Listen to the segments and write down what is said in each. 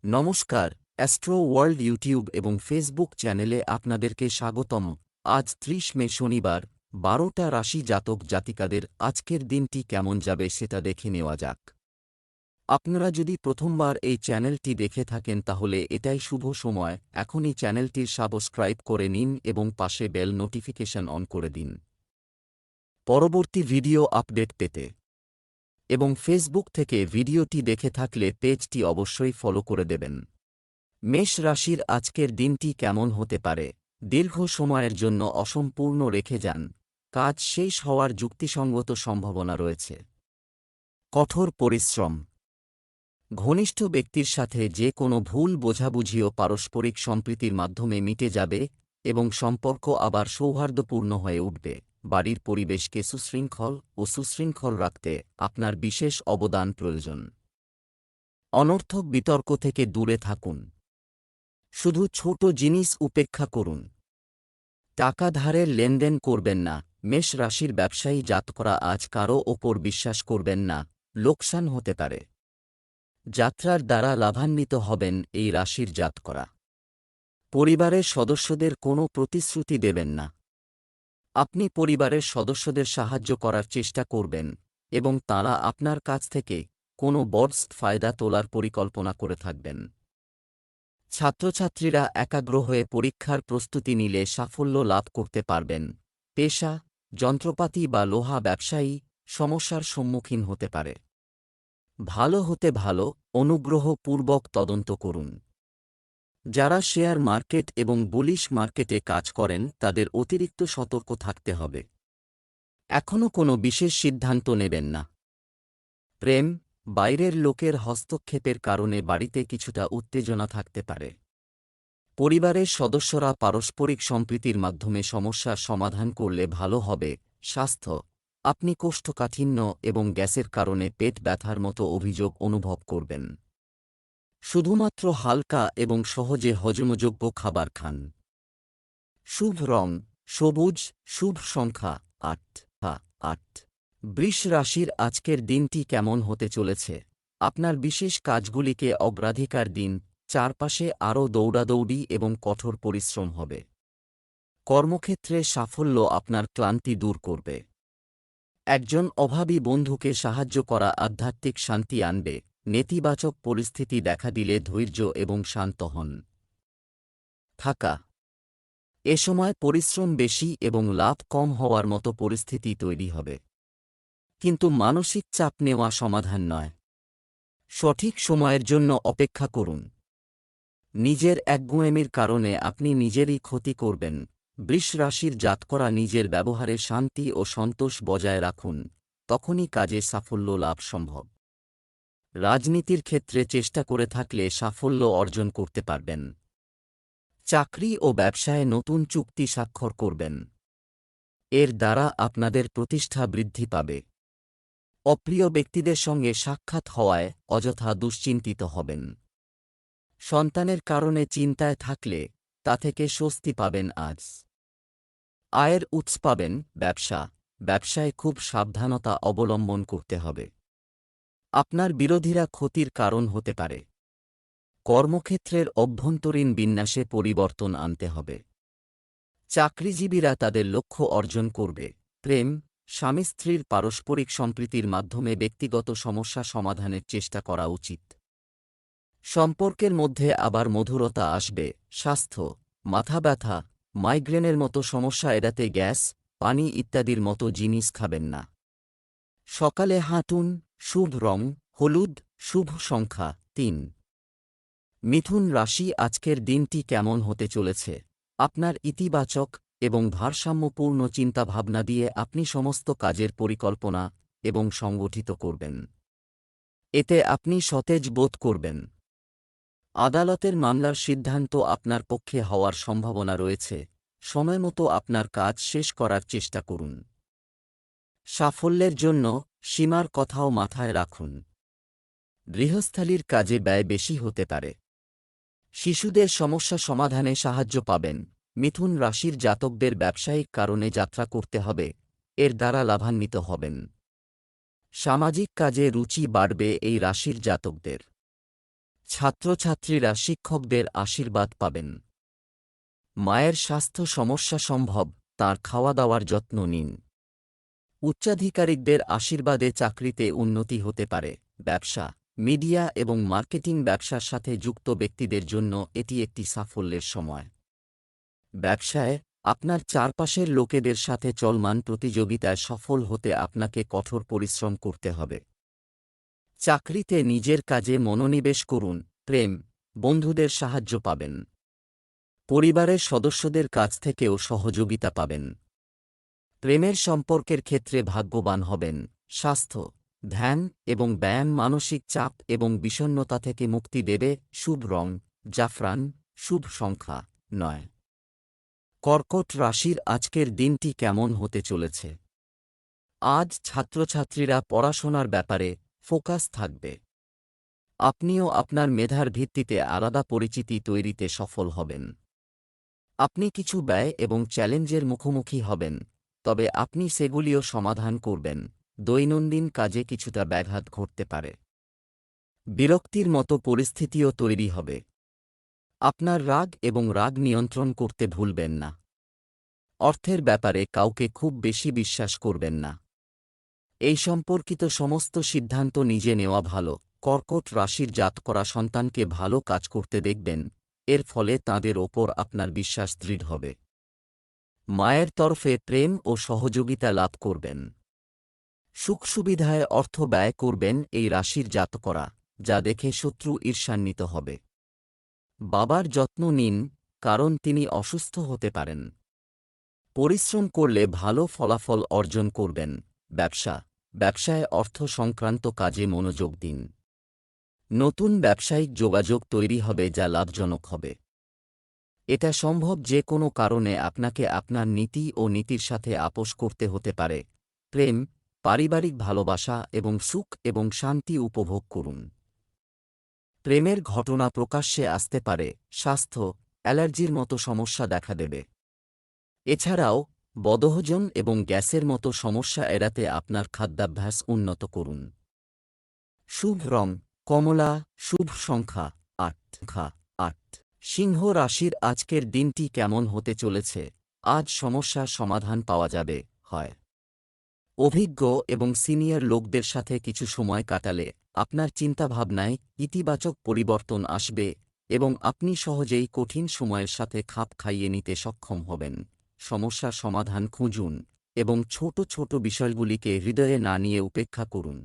নমস্কার, astro world YouTube এবং Facebook চ্যানেলে আপনাদেরকে স্বাগতম। আজ ৩০ মে শনিবার, ১২টা রাশি জাতক জাতিকাদের আজকের দিনটি কেমন যাবে সেটা দেখে নেওয়া যাক। আপনারা যদি প্রথমবার এই চ্যানেলটি দেখে থাকেন তাহলে এটাই শুভ সময়, এখনই চ্যানেলটির সাবস্ক্রাইব করে নিন এবং পাশে বেল নোটিফিকেশন অন করে দিন পরবর্তী ভিডিও আপডেট পেতে। এবং ফেসবুক থেকে ভিডিওটি দেখে থাকলে পেজটি অবশ্যই ফলো করে দেবেন। মেষ রাশির আজকের দিনটি কেমন হতে পারে? দীর্ঘ সময়ের জন্য অসম্পূর্ণ রেখে যান, কাজ শেষ হওয়ার যুক্তিসঙ্গত সম্ভাবনা রয়েছে। কঠোর পরিশ্রম, ঘনিষ্ঠ ব্যক্তির সাথে যে কোনো ভুল বোঝাবুঝিও পারস্পরিক সম্প্রীতির মাধ্যমে মিটে যাবে এবং সম্পর্ক আবার সৌহার্দ্যপূর্ণ হয়ে উঠবে। বাড়ির পরিবেশকে সুশৃঙ্খল রাখতে আপনার বিশেষ অবদান প্রয়োজন। অনর্থক বিতর্ক থেকে দূরে থাকুন। শুধু ছোট জিনিস উপেক্ষা করুন। টাকা ধারের লেনদেন করবেন না। মেষ রাশির ব্যবসায়ী জাতকরা আজ কারও ওপর বিশ্বাস করবেন না, লোকসান হতে পারে। যাত্রার দ্বারা লাভান্বিত হবেন এই রাশির জাতকরা। পরিবারের সদস্যদের কোনো প্রতিশ্রুতি দেবেন না। আপনি পরিবারের সদস্যদের সাহায্য করার চেষ্টা করবেন এবং তাঁরা আপনার কাছ থেকে কোনো বড় ফায়দা তোলার পরিকল্পনা করে থাকবেন। ছাত্রছাত্রীরা একাগ্র হয়ে পরীক্ষার প্রস্তুতি নিলে সাফল্য লাভ করতে পারবেন। পেশা, যন্ত্রপাতি বা লোহা ব্যবসায়ী সমস্যার সম্মুখীন হতে পারে। ভালো হতে ভালো, অনুগ্রহপূর্বক তদন্ত করুন। যারা শেয়ার মার্কেট এবং বুলিশ মার্কেটে কাজ করেন তাদের অতিরিক্ত সতর্ক থাকতে হবে। এখনও কোনো বিশেষ সিদ্ধান্ত নেবেন না। প্রেম, বাইরের লোকের হস্তক্ষেপের কারণে বাড়িতে কিছুটা উত্তেজনা থাকতে পারে। পরিবারের সদস্যরা পারস্পরিক সম্প্রীতির মাধ্যমে সমস্যার সমাধান করলে ভালো হবে। স্বাস্থ্য, আপনি কোষ্ঠকাঠিন্য এবং গ্যাসের কারণে পেট ব্যথার মতো অভিযোগ অনুভব করবেন। শুধুমাত্র হালকা এবং সহজে হজমযোগ্য খাবার খান। শুভ রং সবুজ, শুভ সংখ্যা ৮। বৃষ রাশির আজকের দিনটি কেমন হতে চলেছে? আপনার বিশেষ কাজগুলিকে অগ্রাধিকার দিন, চারপাশে আরও দৌড়াদৌড়ি এবং কঠোর পরিশ্রম হবে। কর্মক্ষেত্রে সাফল্য আপনার ক্লান্তি দূর করবে। একজন অভাবী বন্ধুকে সাহায্য করা আধ্যাত্মিক শান্তি আনবে। নেতিবাচক পরিস্থিতি দেখা দিলে ধৈর্য এবং শান্ত হন। থাকা, এ সময় পরিশ্রম বেশি এবং লাভ কম হওয়ার মতো পরিস্থিতি তৈরি হবে। কিন্তু মানসিক চাপ নেওয়া সমাধান নয়। সঠিক সময়ের জন্য অপেক্ষা করুন। নিজের একগুঁয়েমির কারণে আপনি নিজেরই ক্ষতি করবেন। বৃষ রাশির জাতকরা নিজের ব্যবহারে শান্তি ও সন্তোষ বজায় রাখুন, তখনই কাজে সাফল্য লাভ সম্ভব। রাজনীতির ক্ষেত্রে চেষ্টা করে থাকলে সাফল্য অর্জন করতে পারবেন। চাকরি ও ব্যবসায় নতুন চুক্তি স্বাক্ষর করবেন। এর দ্বারা আপনাদের প্রতিষ্ঠা বৃদ্ধি পাবে। অপ্রিয় ব্যক্তিদের সঙ্গে সাক্ষাৎ হওয়ায় অযথা দুশ্চিন্তিত হবেন। সন্তানের কারণে চিন্তায় থাকলে তা থেকে স্বস্তি পাবেন আজ। আয়ের উৎস পাবেন। ব্যবসায় খুব সাবধানতা অবলম্বন করতে হবে। আপনার বিরোধীরা ক্ষতির কারণ হতে পারে। কর্মক্ষেত্রের অভ্যন্তরীণ বিন্যাসে পরিবর্তন আনতে হবে। চাকরিজীবীরা তাদের লক্ষ্য অর্জন করবে। প্রেম, স্বামী স্ত্রীর পারস্পরিক সম্প্রীতির মাধ্যমে ব্যক্তিগত সমস্যা সমাধানের চেষ্টা করা উচিত। সম্পর্কের মধ্যে আবার মধুরতা আসবে। স্বাস্থ্য, মাথা ব্যথা, মাইগ্রেনের মতো সমস্যা এড়াতে গ্যাস, পানি ইত্যাদির মতো জিনিস খাবেন না। সকালে হাঁটুন। শুভ রং হলুদ, শুভ সংখ্যা ৩। মিথুন রাশি আজকের দিনটি কেমন হতে চলেছে? আপনার ইতিবাচক এবং ভারসাম্যপূর্ণ চিন্তাভাবনা দিয়ে আপনি সমস্ত কাজের পরিকল্পনা এবং সংগঠিত করবেন। এতে আপনি সতেজ বোধ করবেন। আদালতের মামলার সিদ্ধান্ত আপনার পক্ষে হওয়ার সম্ভাবনা রয়েছে। সময়মতো আপনার কাজ শেষ করার চেষ্টা করুন। সাফল্যের জন্য সীমার কথাও মাথায় রাখুন। গৃহস্থালির কাজে ব্যয় বেশি হতে পারে। শিশুদের সমস্যা সমাধানে সাহায্য পাবেন। মিথুন রাশির জাতকদের ব্যবসায়িক কারণে যাত্রা করতে হবে, এর দ্বারা লাভান্বিত হবেন। সামাজিক কাজে রুচি বাড়বে এই রাশির জাতকদের। ছাত্রছাত্রীরা শিক্ষকদের আশীর্বাদ পাবেন। মায়ের স্বাস্থ্য সমস্যা সম্ভব, তাঁর খাওয়া দাওয়ার যত্ন নিন। উচ্চাধিকারিকদের আশীর্বাদে চাকরিতে উন্নতি হতে পারে। ব্যবসা, মিডিয়া এবং মার্কেটিং ব্যবসার সাথে যুক্ত ব্যক্তিদের জন্য এটি একটি সাফল্যের সময়। ব্যবসায় আপনার চারপাশের লোকেদের সাথে চলমান প্রতিযোগিতায় সফল হতে আপনাকে কঠোর পরিশ্রম করতে হবে। চাকরিতে নিজের কাজে মনোনিবেশ করুন। প্রেম, বন্ধুদের সাহায্য পাবেন। পরিবারের সদস্যদের কাছ থেকেও সহযোগিতা পাবেন। প্রেমের সম্পর্কের ক্ষেত্রে ভাগ্যবান হবেন। স্বাস্থ্য, ধ্যান এবং ব্যায়াম মানসিক চাপ এবং বিষণ্ণতা থেকে মুক্তি দেবে। শুভ রং জাফরান, শুভ সংখ্যা 9। কর্কট রাশির আজকের দিনটি কেমন হতে চলেছে? আজ ছাত্রছাত্রীরা পড়াশোনার ব্যাপারে ফোকাস থাকবে। আপনিও আপনার মেধার ভিত্তিতে আলাদা পরিচিতি তৈরিতে সফল হবেন। আপনি কিছু ব্যয় এবং চ্যালেঞ্জের মুখোমুখি হবেন, তবে আপনি সেগুলিও সমাধান করবেন। দৈনন্দিন কাজে কিছুটা ব্যাঘাত ঘটতে পারে। বিরক্তির মতো পরিস্থিতিও তৈরি হবে। আপনার রাগ এবং রাগ নিয়ন্ত্রণ করতে ভুলবেন না। অর্থের ব্যাপারে কাউকে খুব বেশি বিশ্বাস করবেন না। এই সম্পর্কিত সমস্ত সিদ্ধান্ত নিজে নেওয়া ভালো। কর্কট রাশির জাতকরা সন্তানকে ভালো কাজ করতে দেখবেন, এর ফলে তাঁদের ওপর আপনার বিশ্বাস দৃঢ় হবে। মায়ের তরফে প্রেম ও সহযোগিতা লাভ করবেন। সুখ সুবিধায় অর্থ ব্যয় করবেন এই রাশির জাতকরা, যা দেখে শত্রু ঈর্ষান্বিত হবে। বাবার যত্ন নিন, কারণ তিনি অসুস্থ হতে পারেন। পরিশ্রম করলে ভালো ফলাফল অর্জন করবেন। ব্যবসায় অর্থ সংক্রান্ত কাজে মনোযোগ দিন। নতুন ব্যবসায়িক যোগাযোগ তৈরি হবে যা লাভজনক হবে। এটা সম্ভব যে কোনো কারণে আপনাকে আপনার নীতি ও নীতির সাথে আপোস করতে হতে পারে। প্রেম, পারিবারিক ভালোবাসা এবং সুখ এবং শান্তি উপভোগ করুন। প্রেমের ঘটনা প্রকাশ্যে আসতে পারে। স্বাস্থ্য, অ্যালার্জির মতো সমস্যা দেখা দেবে। এছাড়াও বদহজম এবং গ্যাসের মতো সমস্যা এড়াতে আপনার খাদ্যাভ্যাস উন্নত করুন। শুভ রং কমলা, শুভ সংখ্যা 8। সিংহ রাশির আজকের দিনটি কেমন হতে চলেছে? আজ সমস্যার সমাধান পাওয়া যাবে। হয় অভিজ্ঞ এবং সিনিয়র লোকদের সাথে কিছু সময় কাটালে আপনার চিন্তাভাবনায় ইতিবাচক পরিবর্তন আসবে এবং আপনি সহজেই কঠিন সময়ের সাথে খাপ খাইয়ে নিতে সক্ষম হবেন। সমস্যার সমাধান খুঁজুন এবং ছোট ছোট বিষয়গুলিকে হৃদয়ে না নিয়ে উপেক্ষা করুন।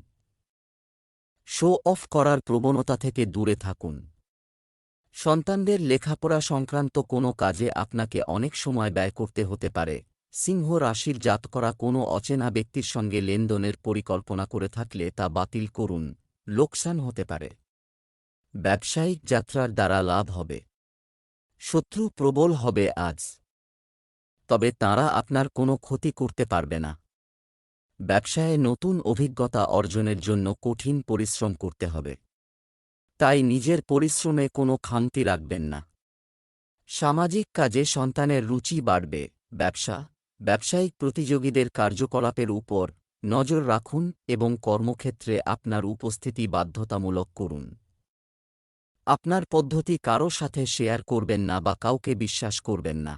শো অফ করার প্রবণতা থেকে দূরে থাকুন। সন্তানদের লেখাপড়া সংক্রান্ত কোনো কাজে আপনাকে অনেক সময় ব্যয় করতে হতে পারে। সিংহ রাশির জাতকরা কোনো অচেনা ব্যক্তির সঙ্গে লেনদেনের পরিকল্পনা করে থাকলে তা বাতিল করুন, লোকসান হতে পারে। ব্যবসায়িক যাত্রার দ্বারা লাভ হবে। শত্রু প্রবল হবে আজ, তবে তাঁরা আপনার কোনো ক্ষতি করতে পারবে না। ব্যবসায়ে নতুন অভিজ্ঞতা অর্জনের জন্য কঠিন পরিশ্রম করতে হবে, তাই নিজের পরিশ্রমে কোনো খামতি রাখবেন না। সামাজিক কাজে সন্তানের রুচি বাড়বে। ব্যবসায়িক প্রতিযোগীদের কার্যকলাপের উপর নজর রাখুন এবং কর্মক্ষেত্রে আপনার উপস্থিতি বাধ্যতামূলক করুন। আপনার পদ্ধতি কারও সাথে শেয়ার করবেন না বা কাউকে বিশ্বাস করবেন না।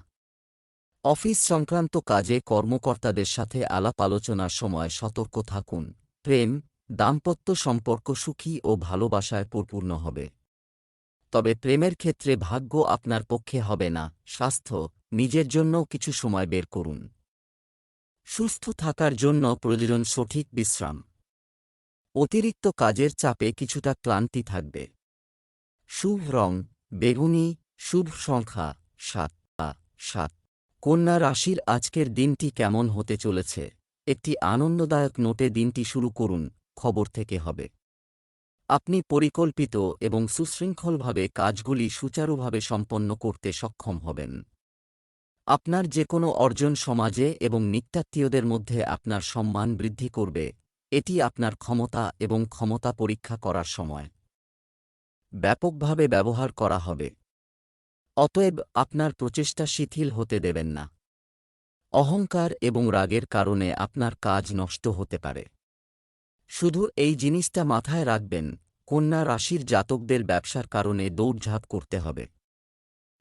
অফিস সংক্রান্ত কাজে কর্মকর্তাদের সাথে আলাপ আলোচনার সময় সতর্ক থাকুন। প্রেম, দাম্পত্য সম্পর্ক সুখী ও ভালোবাসায় পরিপূর্ণ হবে, তবে প্রেমের ক্ষেত্রে ভাগ্য আপনার পক্ষে হবে না। স্বাস্থ্য, নিজের জন্যও কিছু সময় বের করুন। সুস্থ থাকার জন্য প্রয়োজন সঠিক বিশ্রাম। অতিরিক্ত কাজের চাপে কিছুটা ক্লান্তি থাকবে। শুভ রং বেগুনি, শুভ সংখ্যা 7। কন্যা রাশির আজকের দিনটি কেমন হতে চলেছে? একটি আনন্দদায়ক নোটে দিনটি শুরু করুন। খবর থেকে হবে। আপনি পরিকল্পিত এবং সুশৃঙ্খলভাবে কাজগুলি সুচারুভাবে সম্পন্ন করতে সক্ষম হবেন। আপনার যে কোনো অর্জন সমাজে এবং নিকটাত্মীয়দের মধ্যে আপনার সম্মান বৃদ্ধি করবে। এটি আপনার ক্ষমতা এবং ক্ষমতা পরীক্ষা করার সময়। ব্যাপকভাবে ব্যবহার করা হবে, অতএব আপনার প্রচেষ্টা শিথিল হতে দেবেন না। অহংকার এবং রাগের কারণে আপনার কাজ নষ্ট হতে পারে। শুধু এই জিনিসটা মাথায় রাখবেন, কন্যা রাশির জাতকদের ব্যবসার কারণে দৌড়ঝাঁপ করতে হবে।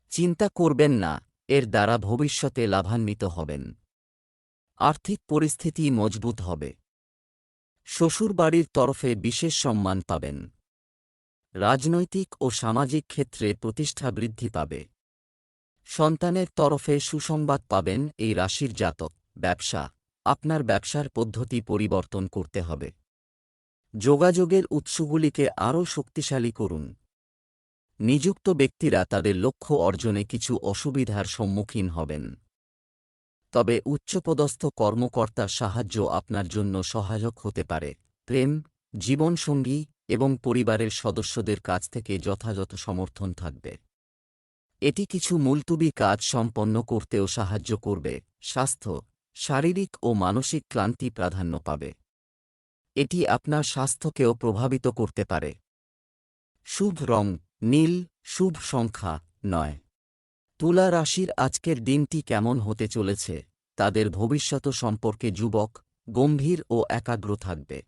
চিন্তা করবেন না, এর দ্বারা ভবিষ্যতে লাভান্বিত হবেন। আর্থিক পরিস্থিতি মজবুত হবে। শ্বশুরবাড়ির তরফে বিশেষ সম্মান পাবেন। রাজনৈতিক ও সামাজিক ক্ষেত্রে প্রতিষ্ঠা বৃদ্ধি পাবে। সন্তানের তরফে সুসংবাদ পাবেন এই রাশির জাতক। ব্যবসা, আপনার ব্যবসার পদ্ধতি পরিবর্তন করতে হবে। যোগাযোগের উৎসগুলিকে আরও শক্তিশালী করুন। নিযুক্ত ব্যক্তিরা তাদের লক্ষ্য অর্জনে কিছু অসুবিধার সম্মুখীন হবেন। তবে উচ্চপদস্থ কর্মকর্তার সাহায্য আপনার জন্য সহায়ক হতে পারে। প্রেম, জীবনসঙ্গী এবং পরিবারের সদস্যদের কাছ থেকে যথাযথ সমর্থন থাকবে। এটি কিছু মুলতুবি কাজ সম্পন্ন করতেও সাহায্য করবে। স্বাস্থ্য, শারীরিক ও মানসিক ক্লান্তি প্রাধান্য পাবে। এটি আপনার স্বাস্থ্যকেও প্রভাবিত করতে পারে। শুভ রং নীল, শুভ সংখ্যা 9। তুলা রাশির আজকের দিনটি কেমন হতে চলেছে? তাদের ভবিষ্যৎ সম্পর্কে যুবক, গম্ভীর ও একাগ্র থাকবে।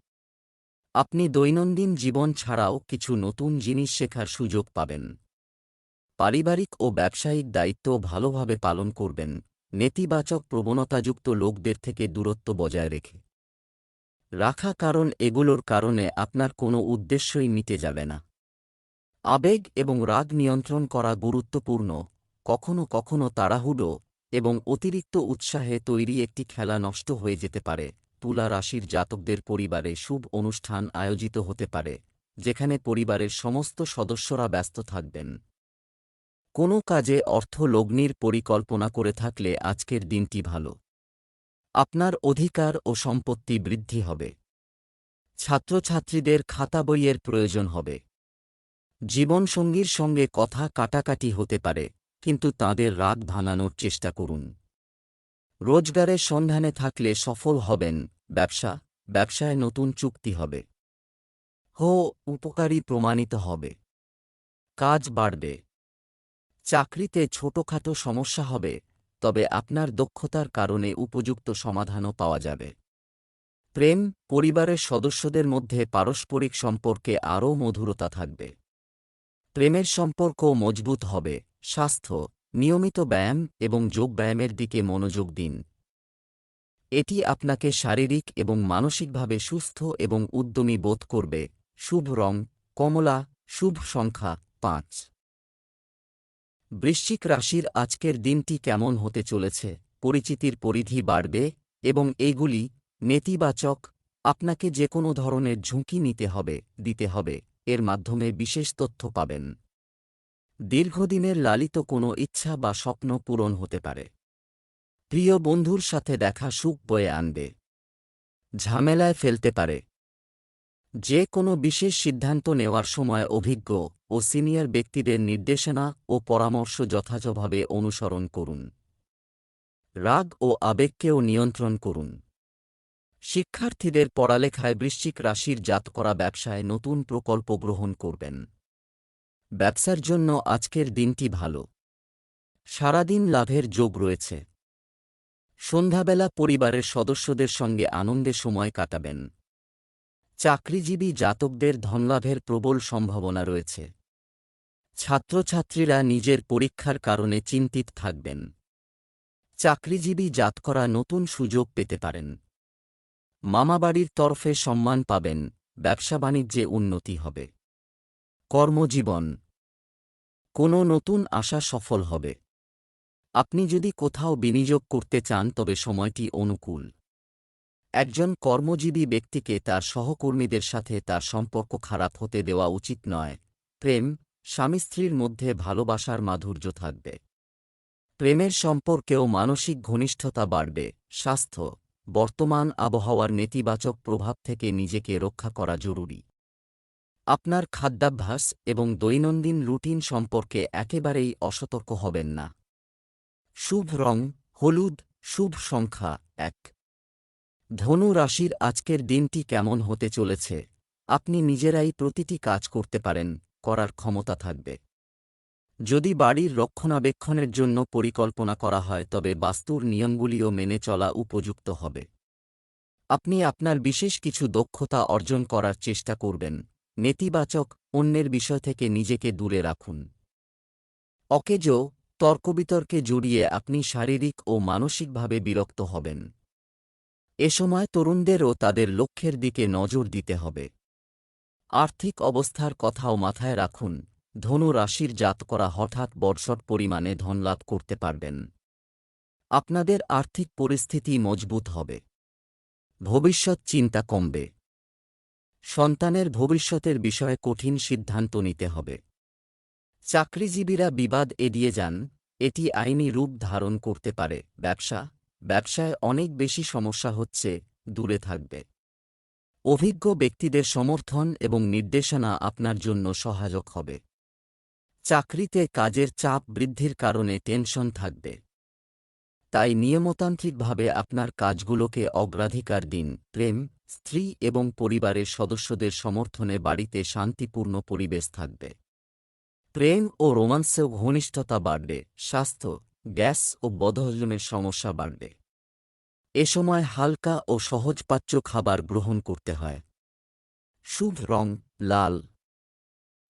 আপনি দৈনন্দিন জীবন ছাড়াও কিছু নতুন জিনিস শেখার সুযোগ পাবেন। পারিবারিক ও ব্যবসায়িক দায়িত্ব ভালোভাবে পালন করবেন। নেতিবাচক প্রবণতাযুক্ত লোকদের থেকে দূরত্ব বজায় রাখা, কারণ এগুলোর কারণে আপনার কোনো উদ্দেশ্যই মিটে যাবে না। আবেগ এবং রাগ নিয়ন্ত্রণ করা গুরুত্বপূর্ণ। কখনো কখনো তাড়াহুড়ো এবং অতিরিক্ত উৎসাহে তৈরি একটি খেলা নষ্ট হয়ে যেতে পারে। তুলা রাশির জাতকদের পরিবারে শুভ অনুষ্ঠান আয়োজিত হতে পারে, যেখানে পরিবারের সমস্ত সদস্যরা ব্যস্ত থাকবেন। কোনো কাজে অর্থ লগ্নির পরিকল্পনা করে থাকলে আজকের দিনটি ভালো। আপনার অধিকার ও সম্পত্তি বৃদ্ধি হবে। ছাত্রছাত্রীদের খাতা বইয়ের প্রয়োজন হবে। জীবনসঙ্গীর সঙ্গে কথা কাটাকাটি হতে পারে, কিন্তু তাঁদের রাগ ভাঙানোর চেষ্টা করুন। রোজগারের সন্ধানে থাকলে সফল হবেন। ব্যবসায় নতুন চুক্তি হবে। উপকারী প্রমাণিত হবে। কাজ বাড়বে। চাকরিতে ছোটখাটো সমস্যা হবে, তবে আপনার দক্ষতার কারণে উপযুক্ত সমাধানও পাওয়া যাবে। প্রেম, পরিবারের সদস্যদের মধ্যে পারস্পরিক সম্পর্কে আরও মধুরতা থাকবে। প্রেমের সম্পর্ক মজবুত হবে। স্বাস্থ্য, নিয়মিত ব্যায়াম এবং যোগব্যায়ামের দিকে মনোযোগ দিন। এটি আপনাকে শারীরিক এবং মানসিকভাবে সুস্থ এবং উদ্যমী বোধ করবে। শুভ রং কমলা, শুভ সংখ্যা 5। বৃশ্চিক রাশির আজকের দিনটি কেমন হতে চলেছে? পরিচিতির পরিধি বাড়বে এবং এইগুলি নেতিবাচক। আপনাকে যে কোনো ধরনের ঝুঁকি দিতে হবে, এর মাধ্যমে বিশেষ তথ্য পাবেন। দীর্ঘদিনের লালিত কোনো ইচ্ছা বা স্বপ্ন পূরণ হতে পারে। প্রিয় বন্ধুর সাথে দেখা সুখ বয়ে আনবে। ঝামেলায় ফেলতে পারে। যে কোনো বিশেষ সিদ্ধান্ত নেওয়ার সময় অভিজ্ঞ ও সিনিয়র ব্যক্তিদের নির্দেশনা ও পরামর্শ যথাযথভাবে অনুসরণ করুন। রাগ ও আবেগকেও নিয়ন্ত্রণ করুন। শিক্ষার্থীদের পড়ালেখায় বৃশ্চিক রাশির জাতকরা ব্যবসায় নতুন প্রকল্প গ্রহণ করবেন। ব্যবসার জন্য আজকের দিনটি ভালো। সারাদিন লাভের যোগ রয়েছে। সন্ধ্যাবেলা পরিবারের সদস্যদের সঙ্গে আনন্দে সময় কাটাবেন। চাকরিজীবী জাতকদের ধনলাভের প্রবল সম্ভাবনা রয়েছে। ছাত্রছাত্রীরা নিজের পরীক্ষার কারণে চিন্তিত থাকবেন। চাকরিজীবী জাতকরা নতুন সুযোগ পেতে পারেন। মামাবাড়ির তরফে সম্মান পাবেন। ব্যবসা-বাণিজ্যে উন্নতি হবে। কর্মজীবন, কোনো নতুন আশা সফল হবে। আপনি যদি কোথাও বিনিয়োগ করতে চান তবে সময়টি অনুকূল। একজন কর্মজীবী ব্যক্তিকে তার সহকর্মীদের সাথে তার সম্পর্ক খারাপ হতে দেওয়া উচিত নয়। প্রেম, স্বামী-স্ত্রীর মধ্যে ভালোবাসার মাধুর্য থাকবে। প্রেমের সম্পর্কেও মানসিক ঘনিষ্ঠতা বাড়বে। স্বাস্থ্য, বর্তমান আবহাওয়ার নেতিবাচক প্রভাব থেকে নিজেকে রক্ষা করা জরুরি। আপনার খাদ্যাভ্যাস এবং দৈনন্দিন রুটিন সম্পর্কে একেবারেই অসতর্ক হবেন না। শুভ রং হলুদ, শুভ সংখ্যা 1। ধনু রাশির আজকের দিনটি কেমন হতে চলেছে? আপনি নিজেরাই প্রতিটি কাজ করতে পারেন, করার ক্ষমতা থাকবে। যদি বাড়ির রক্ষণাবেক্ষণের জন্য পরিকল্পনা করা হয় তবে বাস্তুর নিয়মগুলিও মেনে চলা উপযুক্ত হবে। আপনি আপনার বিশেষ কিছু দক্ষতা অর্জন করার চেষ্টা করবেন। নেতিবাচক, অন্যের বিষয় থেকে নিজেকে দূরে রাখুন। অকেজো, তর্কবিতর্কে জড়িয়ে আপনি শারীরিক ও মানসিকভাবে বিরক্ত হবেন। এ সময় তরুণদেরও তাদের লক্ষ্যের দিকে নজর দিতে হবে। আর্থিক অবস্থার কথাও মাথায় রাখুন। ধনু রাশির জাতকরা হঠাৎ বর্ষট পরিমাণে ধনলাভ করতে পারবেন। আপনাদের আর্থিক পরিস্থিতি মজবুত হবে। ভবিষ্যৎ চিন্তা কমবে। সন্তানের ভবিষ্যতের বিষয়ে কঠিন সিদ্ধান্ত নিতে হবে। চাকরিজীবীরা বিবাদ এড়িয়ে যান, এটি আইনি রূপ ধারণ করতে পারে। ব্যবসায় অনেক বেশি সমস্যা হচ্ছে, দূরে থাকবে। অভিজ্ঞ ব্যক্তিদের সমর্থন এবং নির্দেশনা আপনার জন্য সহায়ক হবে। চাকরিতে কাজের চাপ বৃদ্ধির কারণে টেনশন থাকবে। তাই নিয়মতান্ত্রিকভাবে আপনার কাজগুলোকে অগ্রাধিকার দিন। প্রেম, স্ত্রী এবং পরিবারের সদস্যদের সমর্থনে বাড়িতে শান্তিপূর্ণ পরিবেশ থাকবে। প্রেম ও রোমান্সেও ঘনিষ্ঠতা বাড়বে। স্বাস্থ্য, গ্যাস ও বদহজমের সমস্যা বাড়বে। এ সময় হালকা ও সহজপাচ্য খাবার গ্রহণ করতে হয়। শুভ রং লাল।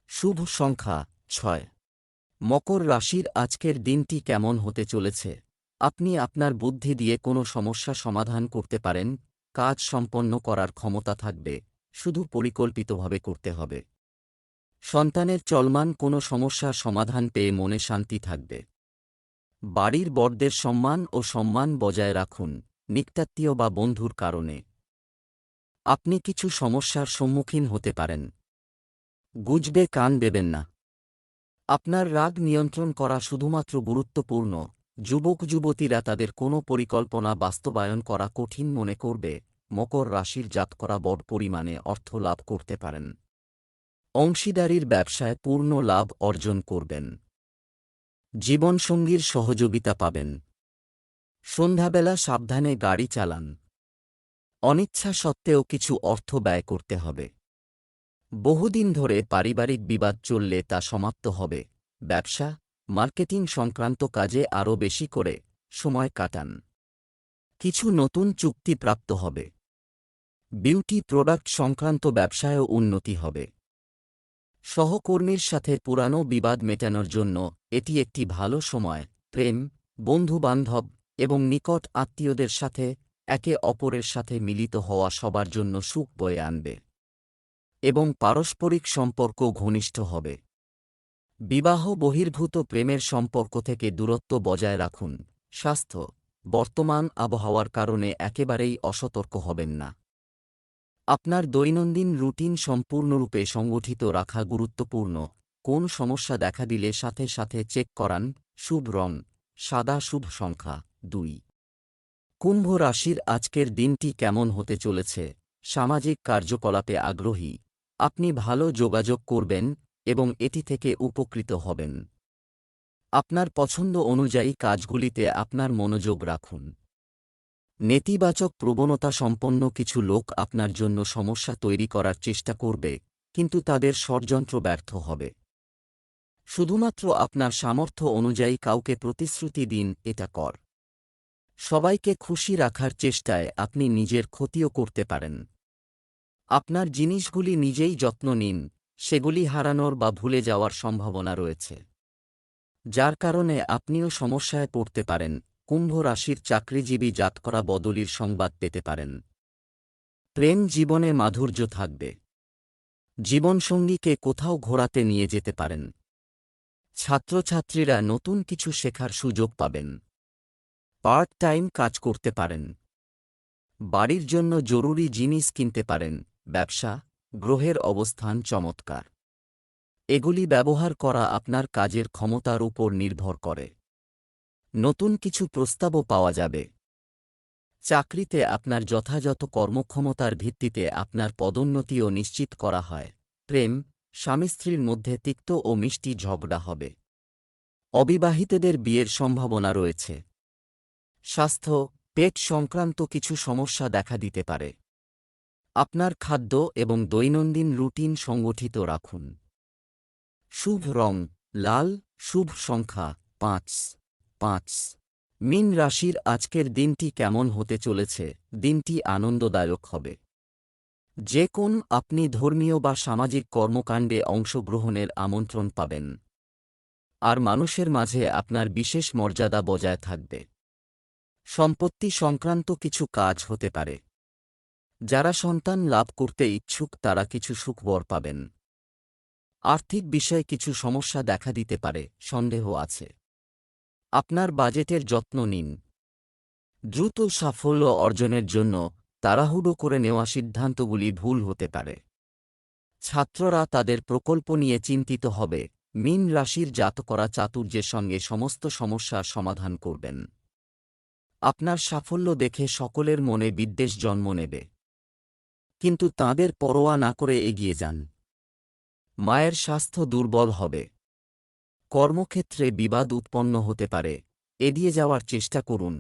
শুভ সংখ্যা 6। মকর রাশির আজকের দিনটি কেমন হতে চলেছে? আপনি আপনার বুদ্ধি দিয়ে কোনো সমস্যা সমাধান করতে পারেন। কাজ সম্পন্ন করার ক্ষমতা থাকবে, শুধু পরিকল্পিতভাবে করতে হবে। সন্তানের চলমান কোনো সমস্যার সমাধান পেয়ে মনে শান্তি থাকবে। বাড়ির বড়দের সম্মান বজায় রাখুন, নিকটাত্মীয় বা বন্ধুর কারণে আপনি কিছু সমস্যার সম্মুখীন হতে পারেন। গুজবে কান দেবেন না। আপনার রাগ নিয়ন্ত্রণ করা শুধুমাত্র গুরুত্বপূর্ণ। যুবক-যুবতীরা তাদের কোনো পরিকল্পনা বাস্তবায়ন করা কঠিন মনে করবে। মকর রাশির জাতকরা বড় পরিমাণে অর্থ লাভ করতে পারেন। অংশীদারির ব্যবসায় পূর্ণ লাভ অর্জন করবেন। জীবনসঙ্গীর সহযোগিতা পাবেন। সন্ধ্যাবেলা সাবধানে গাড়ি চালান। অনিচ্ছা সত্ত্বেও কিছু অর্থ ব্যয় করতে হবে। বহুদিন ধরে পারিবারিক বিবাদ চললে তা সমাপ্ত হবে। ব্যবসা, মার্কেটিং সংক্রান্ত কাজে আরও বেশি করে সময় কাটান। কিছু নতুন চুক্তি প্রাপ্ত হবে। বিউটি প্রোডাক্ট সংক্রান্ত ব্যবসায়ও উন্নতি হবে। সহকর্মীর সাথে পুরানো বিবাদ মেটানোর জন্য এটি একটি ভালো সময়। প্রেম, বন্ধু-বান্ধব এবং নিকট আত্মীয়দের সাথে একে অপরের সাথে মিলিত হওয়া সবার জন্য সুখ বয়ে আনবে এবং পারস্পরিক সম্পর্ক ঘনিষ্ঠ হবে। বিবাহ বহির্ভূত প্রেমের সম্পর্ক থেকে দূরত্ব বজায় রাখুন। স্বাস্থ্য, বর্তমান আবহাওয়ার কারণে একেবারেই অসতর্ক হবেন না। আপনার দৈনন্দিন রুটিন সম্পূর্ণরূপে সংগঠিত রাখা গুরুত্বপূর্ণ। কোন সমস্যা দেখা দিলে সাথে সাথে চেক করান। শুভ রং সাদা। শুভ সংখ্যা 2। কুম্ভ রাশির আজকের দিনটি কেমন হতে চলেছে? সামাজিক কার্যকলাপে আগ্রহী। আপনি ভালো যোগাযোগ করবেন এবং এটি থেকে উপকৃত হবেন। আপনার পছন্দ অনুযায়ী কাজগুলিতে আপনার মনোযোগ রাখুন। নেতিবাচক প্রবণতা সম্পন্ন কিছু লোক আপনার জন্য সমস্যা তৈরি করার চেষ্টা করবে, কিন্তু তাদের ষড়যন্ত্র ব্যর্থ হবে। শুধুমাত্র আপনার সামর্থ্য অনুযায়ী কাউকে প্রতিশ্রুতি দিন, এটা কর। সবাইকে খুশি রাখার চেষ্টায় আপনি নিজের ক্ষতিও করতে পারেন। আপনার জিনিসগুলি নিজেই যত্ন নিন, সেগুলি হারানোর বা ভুলে যাওয়ার সম্ভাবনা রয়েছে, যার কারণে আপনিও সমস্যায় পড়তে পারেন। কুম্ভ রাশির চাকরিজীবী জাতকরা বদলির সংবাদ পেতে পারেন। প্রেম জীবনে মাধুর্য থাকবে। জীবনসঙ্গীকে কোথাও ঘোরাতে নিয়ে যেতে পারেন। ছাত্রছাত্রীরা নতুন কিছু শেখার সুযোগ পাবেন। পার্ট টাইম কাজ করতে পারেন। বাড়ির জন্য জরুরি জিনিস কিনতে পারেন। ব্যবসা, গ্রহের অবস্থান চমৎকার। এগুলি ব্যবহার করা আপনার কাজের ক্ষমতার উপর নির্ভর করে। নতুন কিছু প্রস্তাবও পাওয়া যাবে। চাকরিতে আপনার যথাযথ কর্মক্ষমতার ভিত্তিতে আপনার পদোন্নতিও নিশ্চিত করা হয়। প্রেম, স্বামী স্ত্রীর মধ্যে তিক্ত ও মিষ্টি ঝগড়া হবে। অবিবাহিতদের বিয়ের সম্ভাবনা রয়েছে। স্বাস্থ্য, পেট সংক্রান্ত কিছু সমস্যা দেখা দিতে পারে। আপনার খাদ্য এবং দৈনন্দিন রুটিন সংগঠিত রাখুন। শুভ রং লাল। শুভ সংখ্যা 5। মীন রাশির আজকের দিনটি কেমন হতে চলেছে? দিনটি আনন্দদায়ক হবে। যে কোন আপনি ধর্মীয় বা সামাজিক কর্মকাণ্ডে অংশগ্রহণের আমন্ত্রণ পাবেন, আর মানুষের মাঝে আপনার বিশেষ মর্যাদা বজায় থাকবে। সম্পত্তি সংক্রান্ত কিছু কাজ হতে পারে। যারা সন্তান লাভ করতে ইচ্ছুক তারা কিছু সুখবর পাবেন। আর্থিক বিষয়ে কিছু সমস্যা দেখা দিতে পারে, সন্দেহ আছে। আপনার বাজেটের যত্ন নিন। দ্রুত সাফল্য অর্জনের জন্য তাড়াহুড়ো করে নেওয়া সিদ্ধান্তগুলি ভুল হতে পারে। ছাত্ররা তাদের প্রকল্প নিয়ে চিন্তিত হবে। মীন রাশির জাতকরা চাতুর্যের সঙ্গে সমস্ত সমস্যার সমাধান করবেন। আপনার সাফল্য দেখে সকলের মনে বিদ্বেষ জন্ম নেবে, কিন্তু তাঁদের পরোয়া না করে এগিয়ে যান। মায়ের স্বাস্থ্য দুর্বল হবে। কর্মক্ষেত্রে বিবাদ উৎপন্ন হতে পারে, এড়িয়ে যাওয়ার চেষ্টা করুন।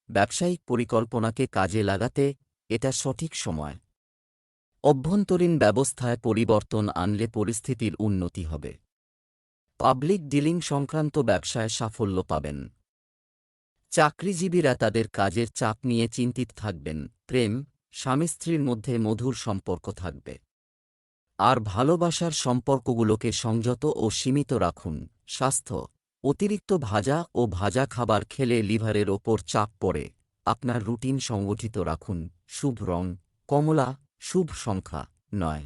ব্যবসায়িক পরিকল্পনাকে কাজে লাগাতে এটা সঠিক সময়। অভ্যন্তরীণ ব্যবস্থায় পরিবর্তন আনলে পরিস্থিতির উন্নতি হবে। পাবলিক ডিলিং সংক্রান্ত ব্যবসায় সাফল্য পাবেন। চাকরিজীবীরা তাদের কাজের চাপ নিয়ে চিন্তিত থাকবেন। প্রেম, স্বামী স্ত্রীর মধ্যে মধুর সম্পর্ক থাকবে। আর ভালোবাসার সম্পর্কগুলোকে সংযত ও সীমিত রাখুন। স্বাস্থ্য, অতিরিক্ত ভাজা খাবার খেলে লিভারের ওপর চাপ পড়ে। আপনার রুটিন সংগঠিত রাখুন। শুভ রং কমলা, শুভ সংখ্যা 9।